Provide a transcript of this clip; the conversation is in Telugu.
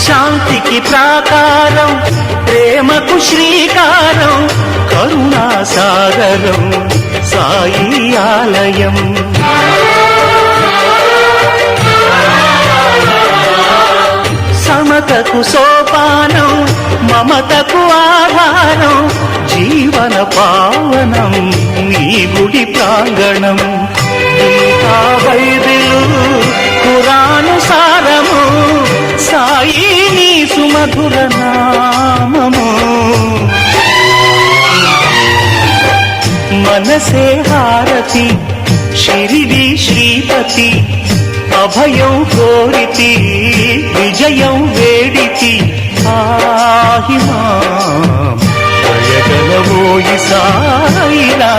శాంతికి ప్రాకారం, ప్రేమకు శ్రీకారం, కరుణా సాగరం సాయి ఆలయం. సమతకు సోపానం, మమతకు ఆధారం, జీవన పావనం నీ గుడి ప్రాంగణం. గీతా బైబిలు ఖురాను సారము, సాయి నీ సుమధుర నామము. మనసే హారతి, షిరిడి శ్రీపతి, అభయం కోరితి, విజయం వేడితి. ఆహిమా దయగలవోయి సాయిరా.